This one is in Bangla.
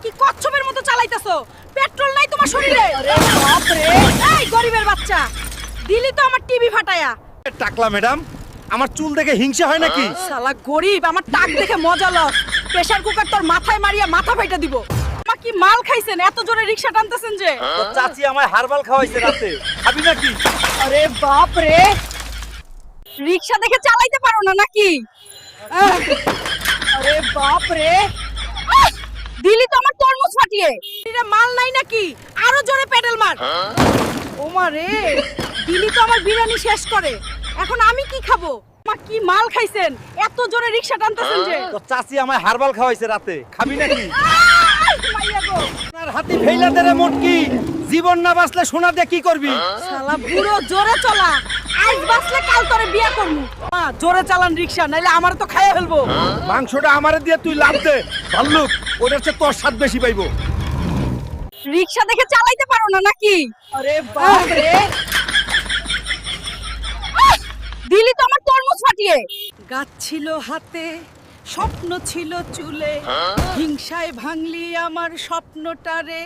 নাকি কচ্ছপের মতো চালাইতেছো? পেট্রোল নাই তোমার শরীরে? আরে বাপ রে, এই গরিবের বাচ্চা, দিলি তো আমার টিভি ফাটায়া। টাকলা ম্যাডাম, আমার চুল দেখে হিংসা হয় নাকি? শালা গরিব, আমার টাক দেখে মজা লস। প্রেসার কুকার তোর মাথায় মারিয়া মাথা ফাইটা দিব। আমা কি মাল খাইছেন? এত জোরে রিকশা টানতেছেন যে? তো চাচি আমায় হারবাল খাওয়াইছে রাতে, খাবি নাকি? আরে বাপ রে, রিকশা দেখে চালাইতে পারো না নাকি? আরে বাপ রে, দিলি তো আমার তরমুজ ফাটিয়ে। এটা মাল নাই নাকি? আরো জোরে পেডাল মার। ওমা রে, দিলি তো আমার বিরিয়ানি শেষ করে। এখন আমি কি খাবো? মা কি মাল খাইছেন? এত জোরে রিকশা টানতেছেন যে? তো চাচি আমায় হারবাল খাওয়াইছে রাতে, খাবি নাকি? মাইয়া গো, আপনার হাতি ফেইলা দে রে মোটকি, জীবন না বাঁচলে সোনা দিয়ে কি করবি? শালা বুড়ো জোরে চলা। আজ বাসলে কাল তোরে বিয়া করমু। মা জোরে চালান রিকশা, নাইলে আমার তো খাইয়া ফেলবো। মাংসটা আমারে দিয়ে তুই লাভ দে, ভাল্লুক, ওটার চেয়ে তোর স্বাদ বেশি পাইবো। রিকশা দেখে চালাইতে পারো না নাকি? আরে বাপ রে, দিলি তো আমার তরমুজ ফাটিয়ে। গাছ ছিল হাতে, স্বপ্ন ছিল চুলে, হিংসায় ভাঙলি আমার স্বপ্নটারে।